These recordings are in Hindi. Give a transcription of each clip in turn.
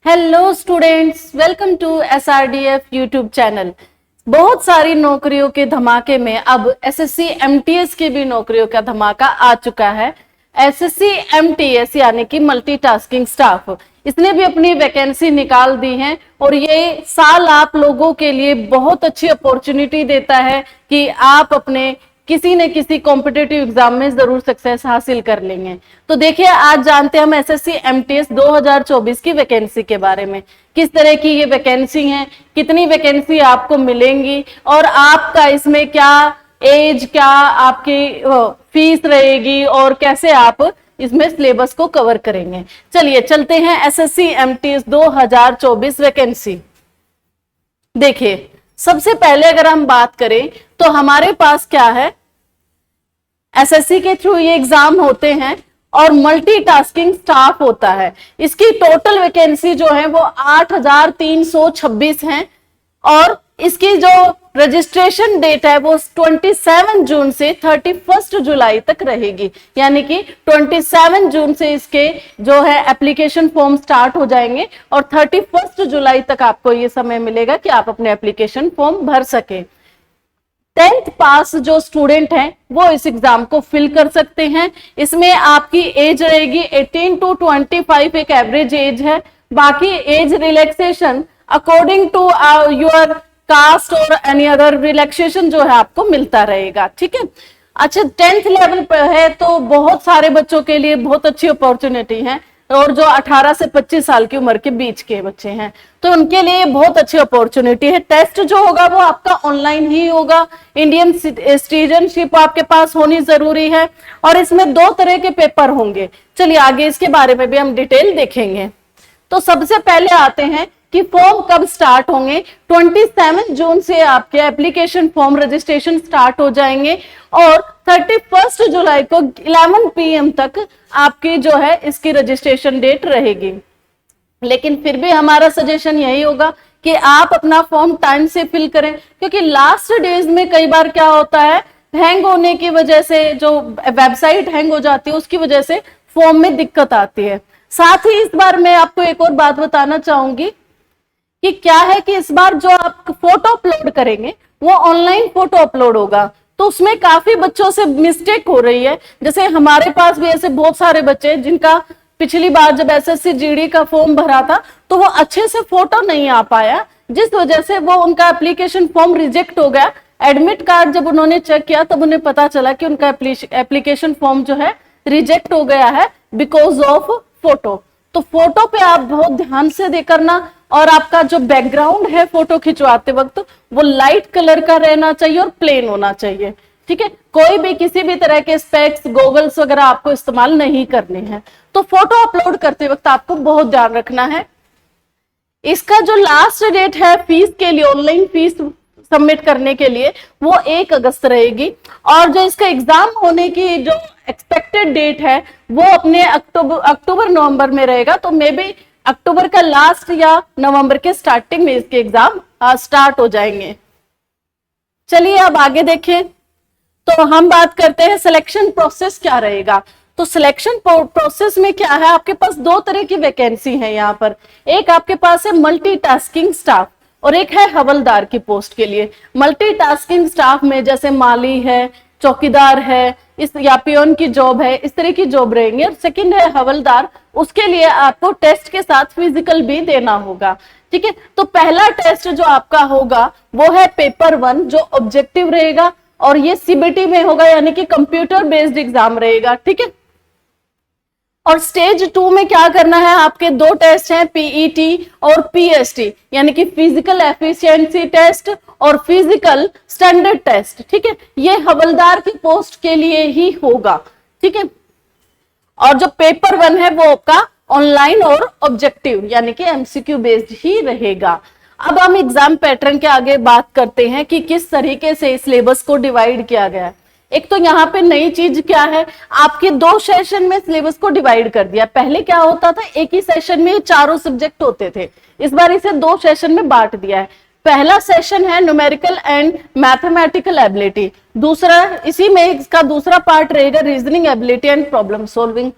Hello students, welcome to SRDF YouTube channel. बहुत सारी नौकरियों के धमाके में अब SSC MTS की भी नौकरियों का धमाका आ चुका है। SSC MTS यानी कि मल्टीटास्किंग स्टाफ, इसने भी अपनी वैकेंसी निकाल दी है और ये साल आप लोगों के लिए बहुत अच्छी अपॉर्चुनिटी देता है कि आप अपने किसी न किसी कॉम्पिटिटिव एग्जाम में जरूर सक्सेस हासिल कर लेंगे। तो देखिए, आज जानते हैं हम SSC MTS 2024 की वैकेंसी के बारे में। किस तरह की ये वैकेंसी है, कितनी वैकेंसी आपको मिलेंगी और आपका इसमें क्या एज, क्या आपकी फीस रहेगी और कैसे आप इसमें सिलेबस को कवर करेंगे। चलिए चलते हैं SSC MTS 2024 वैकेंसी। देखिए, सबसे पहले अगर हम बात करें तो हमारे पास क्या है, एसएससी के थ्रू ये एग्जाम होते हैं और मल्टीटास्किंग स्टाफ होता है। इसकी टोटल वैकेंसी जो है वो 8326 है और इसकी जो रजिस्ट्रेशन डेट है वो 27 जून से 31 जुलाई तक रहेगी। यानी कि 27 जून से इसके जो है एप्लीकेशन फॉर्म स्टार्ट हो जाएंगे और 31 जुलाई तक आपको ये समय मिलेगा कि आप अपने एप्लीकेशन फॉर्म भर सके। 10th पास जो स्टूडेंट हैं वो इस एग्जाम को फिल कर सकते हैं। इसमें आपकी एज रहेगी 18 to 25, एक एवरेज एज है। बाकी age relaxation according to your caste और एनी अदर रिलैक्सेशन जो है आपको मिलता रहेगा। ठीक है, अच्छा 10th लेवल पर है तो बहुत सारे बच्चों के लिए बहुत अच्छी अपॉर्चुनिटी है और जो 18 से 25 साल की उम्र के बीच के बच्चे हैं तो उनके लिए बहुत अच्छी अपॉर्चुनिटी है। टेस्ट जो होगा वो आपका ऑनलाइन ही होगा। इंडियन सिटीजनशिप आपके पास होनी जरूरी है और इसमें 2 तरह के पेपर होंगे। चलिए आगे इसके बारे में भी हम डिटेल देखेंगे। तो सबसे पहले आते हैं कि फॉर्म कब स्टार्ट होंगे। 27 जून से आपके एप्लीकेशन फॉर्म रजिस्ट्रेशन स्टार्ट हो जाएंगे और 31 जुलाई को 11 PM तक आपकी जो है इसकी रजिस्ट्रेशन डेट रहेगी। लेकिन फिर भी हमारा सजेशन यही होगा कि आप अपना फॉर्म टाइम से फिल करें, क्योंकि लास्ट डेज में कई बार क्या होता है, हैंग होने की वजह से जो वेबसाइट हैंग हो जाती है उसकी वजह से फॉर्म में दिक्कत आती है। साथ ही इस बार मैं आपको एक और बात बताना चाहूंगी कि क्या है कि इस बार जो आप फोटो अपलोड करेंगे वो ऑनलाइन फोटो अपलोड होगा, तो उसमें काफी बच्चों से मिस्टेक हो रही है। जैसे हमारे पास भी ऐसे बहुत सारे बच्चे जिनका पिछली बार जब SSC GD का फॉर्म भरा था तो वो अच्छे से फोटो नहीं आ पाया, जिस वजह से वो उनका एप्लीकेशन फॉर्म रिजेक्ट हो गया। एडमिट कार्ड जब उन्होंने चेक किया तब उन्हें पता चला कि उनका एप्लीकेशन फॉर्म जो है रिजेक्ट हो गया है बिकॉज ऑफ फोटो। तो फोटो पे आप बहुत ध्यान से दे करना और आपका जो बैकग्राउंड है फोटो खिंचवाते वक्त वो लाइट कलर का रहना चाहिए और प्लेन होना चाहिए। ठीक है, कोई भी किसी भी तरह के स्पेक्स, गॉगल्स वगैरह आपको इस्तेमाल नहीं करने हैं। तो फोटो अपलोड करते वक्त आपको बहुत ध्यान रखना है। इसका जो लास्ट डेट है फीस के लिए, ऑनलाइन फीस सबमिट करने के लिए, वो 1 अगस्त रहेगी और जो इसका एग्जाम होने की जो एक्सपेक्टेड डेट है वो अपने अक्टूबर नवंबर में रहेगा। तो मे बी अक्टूबर का लास्ट या नवंबर के स्टार्टिंग में इसके एग्जाम स्टार्ट हो जाएंगे। चलिए अब आगे देखें तो हम बात करते हैं सिलेक्शन प्रोसेस क्या रहेगा। तो सिलेक्शन प्रोसेस में क्या है, आपके पास 2 तरह की वैकेंसी है यहाँ पर। एक आपके पास है मल्टीटास्किंग स्टाफ और एक है हवलदार की पोस्ट के लिए। मल्टीटास्किंग स्टाफ में जैसे माली है, चौकीदार है, इस या पियोन की जॉब है, इस तरह की जॉब रहेंगे। और सेकंड है हवलदार, उसके लिए आपको टेस्ट के साथ फिजिकल भी देना होगा। ठीक है, तो पहला टेस्ट जो आपका होगा वो है पेपर 1 जो ऑब्जेक्टिव रहेगा और ये CBT में होगा, यानी कि कंप्यूटर बेस्ड एग्जाम रहेगा। ठीक है, और स्टेज 2 में क्या करना है, आपके 2 टेस्ट हैं, PET और PST, यानी कि फिजिकल एफिशिएंसी टेस्ट और फिजिकल स्टैंडर्ड टेस्ट। ठीक है, ये हवलदार की पोस्ट के लिए ही होगा। ठीक है, और जो पेपर 1 है वो आपका ऑनलाइन और ऑब्जेक्टिव यानी कि MCQ बेस्ड ही रहेगा। अब हम एग्जाम पैटर्न के आगे बात करते हैं कि किस तरीके से सिलेबस को डिवाइड किया गया है। एक तो यहाँ पे नई चीज क्या है, आपके 2 सेशन में सिलेबस को डिवाइड कर दिया। पहले क्या होता था, एक ही सेशन में 4 सब्जेक्ट होते थे, इस बार इसे 2 सेशन में बांट दिया है। पहला सेशन है न्यूमेरिकल एंड मैथमेटिकल एबिलिटी, दूसरा इसी में इसका दूसरा पार्ट रहेगा reasoning ability and problem solving.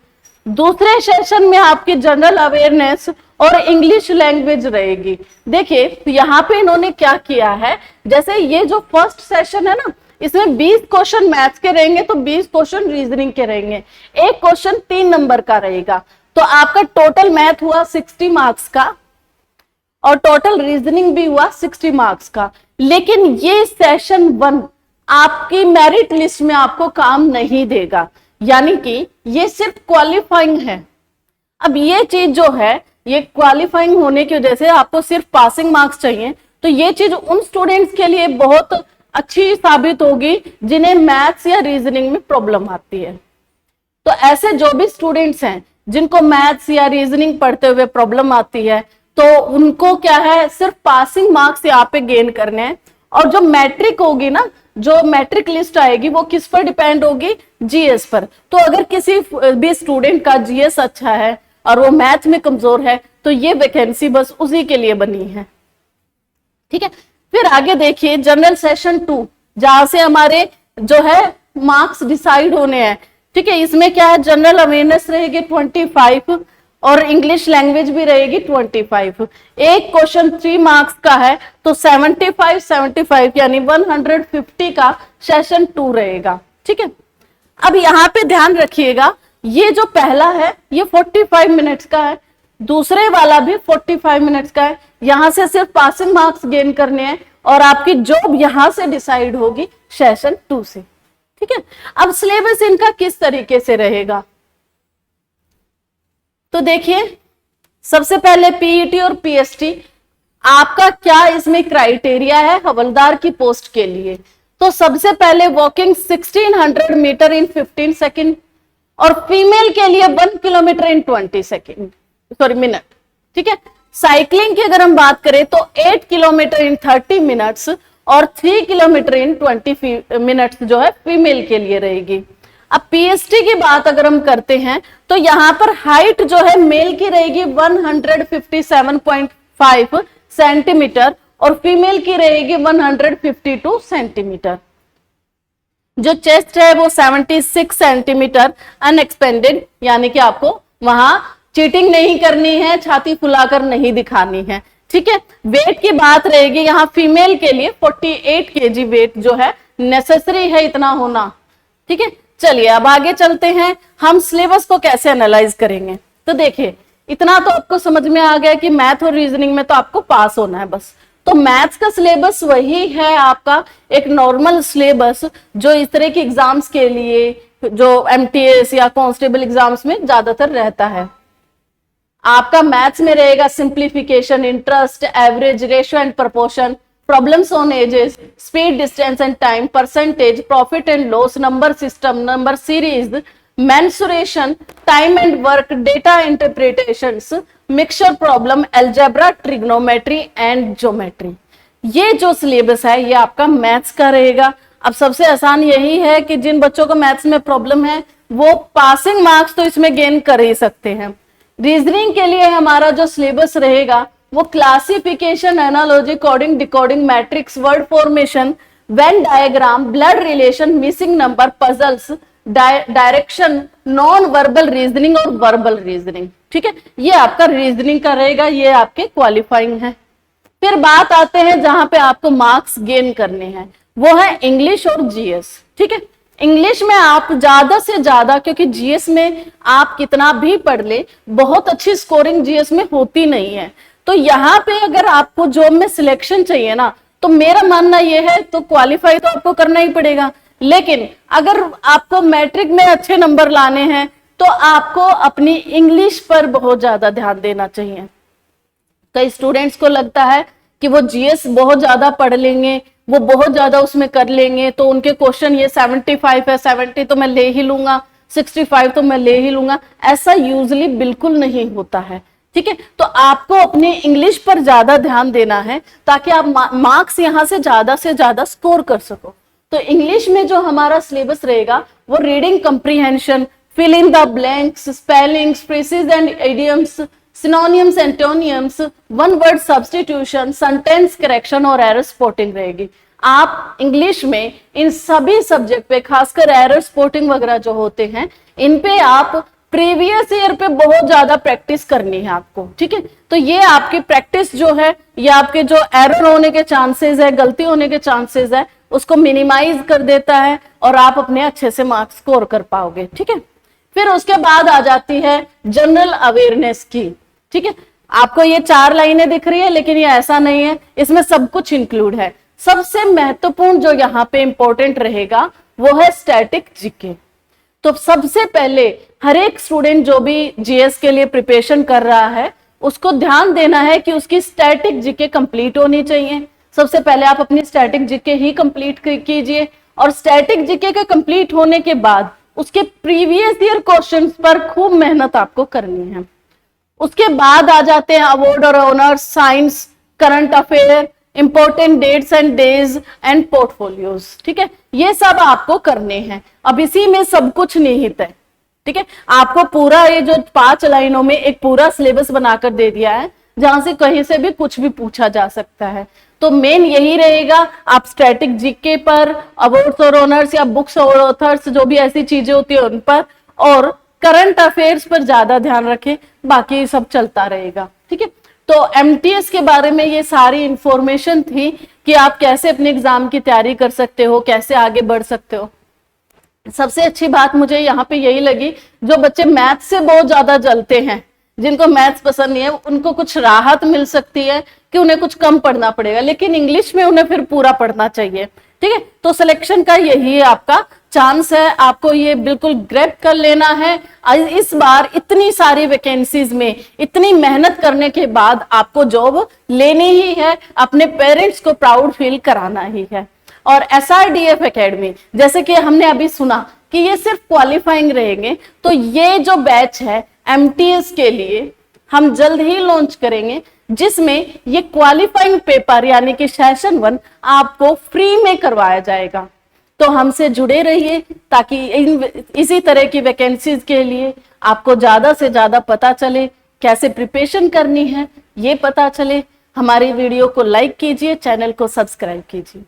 दूसरे सेशन में आपकी जनरल अवेयरनेस और इंग्लिश लैंग्वेज रहेगी। देखिए यहाँ पे इन्होंने क्या किया है, जैसे ये जो फर्स्ट सेशन है ना, इसमें 20 क्वेश्चन मैथ्स के रहेंगे तो 20 क्वेश्चन रीजनिंग के रहेंगे, एक क्वेश्चन 3 नंबर का रहेगा। तो आपका टोटल मैथ हुआ 60 मार्क्स का और टोटल रीजनिंग भी हुआ 60 मार्क्स का। लेकिन ये सेशन 1 आपकी मेरिट लिस्ट में आपको काम नहीं देगा, यानी कि ये सिर्फ क्वालिफाइंग है। अब ये चीज जो है, ये क्वालिफाइंग होने की वजह से आपको सिर्फ पासिंग मार्क्स चाहिए, तो ये चीज उन स्टूडेंट्स के लिए बहुत अच्छी साबित होगी जिन्हें मैथ्स या रीजनिंग में प्रॉब्लम आती है। तो ऐसे जो भी स्टूडेंट्स हैं जिनको मैथ्स या रीजनिंग पढ़ते हुए प्रॉब्लम आती है, तो उनको क्या है, सिर्फ पासिंग मार्क्स यहाँ पे गेन करने हैं। और जो मैट्रिक होगी ना, जो मैट्रिक लिस्ट आएगी वो किस पर डिपेंड होगी, जीएस पर। तो अगर किसी भी स्टूडेंट का जीएस अच्छा है और वो मैथ में कमजोर है, तो ये वैकेंसी बस उसी के लिए बनी है। ठीक है, फिर आगे देखिए जनरल सेशन 2, जहां से हमारे जो है मार्क्स डिसाइड होने हैं। ठीक है, इसमें क्या है, जनरल अवेयरनेस रहेगी 25 और इंग्लिश लैंग्वेज भी रहेगी 25। एक क्वेश्चन 3 मार्क्स का है तो 75 यानी 150 का सेशन 2 रहेगा। ठीक है, अब यहाँ पे ध्यान रखिएगा, ये जो पहला है ये 45 मिनट्स का है, दूसरे वाला भी 45 मिनट्स का है। यहां से सिर्फ पासिंग मार्क्स गेन करने हैं और आपकी जॉब यहां से डिसाइड होगी सेशन 2 से। ठीक है, अब सिलेबस इनका किस तरीके से रहेगा, तो देखिए सबसे पहले पीईटी और पीएसटी आपका क्या इसमें क्राइटेरिया है हवलदार की पोस्ट के लिए। तो सबसे पहले वॉकिंग 1600 मीटर इन 15 सेकेंड और फीमेल के लिए 1 किलोमीटर इन 20 सेकेंड, सॉरी मिनट। ठीक है, साइकिलिंग की अगर हम बात करें तो 8 किलोमीटर इन 30 मिनट्स और 3 किलोमीटर इन 20 मिनट्स जो है फीमेल के लिए रहेगी। अब पीएसटी की बात अगर हम करते हैं तो यहां पर हाइट जो है मेल की रहेगी 157.5 सेंटीमीटर और फीमेल की रहेगी 152 सेंटीमीटर। जो चेस्ट है वो 76 सेंटीमीटर अनएक्सपेंडेड, यानी कि आपको वहां चीटिंग नहीं करनी है, छाती फुलाकर नहीं दिखानी है। ठीक है, वेट की बात रहेगी यहाँ फीमेल के लिए 48 केजी वेट जो है नेसेसरी है इतना होना। ठीक है, चलिए अब आगे चलते हैं, हम सिलेबस को कैसे एनालाइज करेंगे। तो देखिए इतना तो आपको समझ में आ गया कि मैथ और रीजनिंग में तो आपको पास होना है बस। तो मैथ्स का सिलेबस वही है आपका एक नॉर्मल सिलेबस जो इस तरह के एग्जाम्स के लिए, जो एमटीएस या कांस्टेबल एग्जाम्स में ज्यादातर रहता है। आपका मैथ्स में रहेगा simplification, interest, average, ratio and proportion, problems on edges, speed, distance and time, percentage, profit and loss, number system, number series, mensuration, time and work, data interpretations, mixture problem, algebra, trigonometry and geometry. ये जो सिलेबस है ये आपका मैथ्स का रहेगा। अब सबसे आसान यही है कि जिन बच्चों को मैथ्स में प्रॉब्लम है वो पासिंग मार्क्स तो इसमें गेन कर ही सकते हैं। रीजनिंग के लिए हमारा जो सिलेबस रहेगा वो classification, analogy, coding, decoding, matrix, word formation, Venn diagram, blood relation, missing number, puzzles, direction, non verbal reasoning और वर्बल रीजनिंग। ठीक है, ये आपका रीजनिंग का रहेगा, ये आपके क्वालिफाइंग है। फिर बात आते हैं जहां पे आपको मार्क्स गेन करने हैं, वो है इंग्लिश और जीएस। ठीक है, इंग्लिश में आप ज्यादा से ज्यादा, क्योंकि जीएस में आप कितना भी पढ़ ले बहुत अच्छी स्कोरिंग जीएस में होती नहीं है, तो यहाँ पे अगर आपको जॉब में सिलेक्शन चाहिए ना, तो मेरा मानना यह है तो क्वालिफाई तो आपको करना ही पड़ेगा। लेकिन अगर आपको मैट्रिक में अच्छे नंबर लाने हैं तो आपको अपनी इंग्लिश पर बहुत ज्यादा ध्यान देना चाहिए। कई स्टूडेंट्स को लगता है कि वो जीएस बहुत ज्यादा पढ़ लेंगे, वो बहुत ज्यादा उसमें कर लेंगे तो उनके क्वेश्चन ये 75 है, 70 तो मैं ले ही लूंगा, 65 तो मैं ले ही लूंगा। ऐसा यूजली बिल्कुल नहीं होता है। ठीक है, तो आपको अपने इंग्लिश पर ज्यादा ध्यान देना है ताकि आप मार्क्स यहां से ज्यादा स्कोर कर सको। तो इंग्लिश में जो हमारा सिलेबस रहेगा वो reading comprehension, fill in the blanks, spellings, phrases and idioms, synonyms, antonyms, one word substitution, sentence correction और एरर स्पॉटिंग रहेगी। आप इंग्लिश में इन सभी सब्जेक्ट पे, खासकर एरर स्पॉटिंग वगैरह जो होते हैं, इन पे आप प्रीवियस ईयर पे बहुत ज्यादा प्रैक्टिस करनी है आपको, ठीक है। तो ये आपकी प्रैक्टिस जो है, ये आपके जो एरर होने के चांसेस है, गलती होने के चांसेस है, उसको मिनिमाइज कर देता है और आप अपने अच्छे से मार्क्स स्कोर कर पाओगे, ठीक है। फिर उसके बाद आ जाती है जनरल अवेयरनेस की, ठीक है। आपको ये 4 लाइनें दिख रही है, लेकिन ये ऐसा नहीं है, इसमें सब कुछ इंक्लूड है। सबसे महत्वपूर्ण जो यहाँ पे इंपॉर्टेंट रहेगा वो है स्टैटिक जीके। तो सबसे पहले हर एक स्टूडेंट जो भी जीएस के लिए प्रिपरेशन कर रहा है, उसको ध्यान देना है कि उसकी स्टैटिक जीके कंप्लीट होनी चाहिए। सबसे पहले आप अपनी स्टैटिक जीके ही कंप्लीट कीजिए, और स्टैटिक जीके के कंप्लीट होने के बाद उसके प्रीवियस ईयर क्वेश्चंस पर खूब मेहनत आपको करनी है। उसके बाद आ जाते हैं अवार्ड और honours, science, current affair, important dates and days and portfolios, ठीक है। ये सब आपको करने हैं। अब इसी में सब कुछ निहित है, ठीक है। आपको पूरा ये जो 5 लाइनों में एक पूरा सिलेबस बनाकर दे दिया है, जहां से कहीं से भी कुछ भी पूछा जा सकता है। तो मेन यही रहेगा, आप स्टैटिक जीके पर, अवार्ड्स और ऑनर्स या बुक्स और ऑथर्स, जो भी ऐसी चीजें होती है उन पर, और करंट अफेयर्स पर ज्यादा ध्यान रखें, बाकी सब चलता रहेगा, ठीक है। तो एमटीएस के बारे में ये सारी इंफॉर्मेशन थी कि आप कैसे अपने एग्जाम की तैयारी कर सकते हो, कैसे आगे बढ़ सकते हो। सबसे अच्छी बात मुझे यहाँ पे यही लगी, जो बच्चे मैथ से बहुत ज्यादा जलते हैं, जिनको मैथ्स पसंद नहीं है, उनको कुछ राहत मिल सकती है कि उन्हें कुछ कम पढ़ना पड़ेगा, लेकिन इंग्लिश में उन्हें फिर पूरा पढ़ना चाहिए, ठीक है। तो सिलेक्शन का यही आपका चांस है, आपको ये बिल्कुल ग्रैब कर लेना है। इस बार इतनी सारी वैकेंसीज में इतनी मेहनत करने के बाद आपको जॉब लेनी ही है, अपने पेरेंट्स को प्राउड फील कराना ही है। और एसआरडीएफ एकेडमी, जैसे कि हमने अभी सुना कि ये सिर्फ क्वालिफाइंग रहेंगे, तो ये जो बैच है एमटीएस के लिए हम जल्द ही लॉन्च करेंगे, जिसमें ये क्वालिफाइंग पेपर यानी कि सेशन 1 आपको फ्री में करवाया जाएगा। तो हमसे जुड़े रहिए, ताकि इसी तरह की वैकेंसीज के लिए आपको ज्यादा से ज्यादा पता चले, कैसे प्रिपरेशन करनी है ये पता चले। हमारी वीडियो को लाइक कीजिए, चैनल को सब्सक्राइब कीजिए।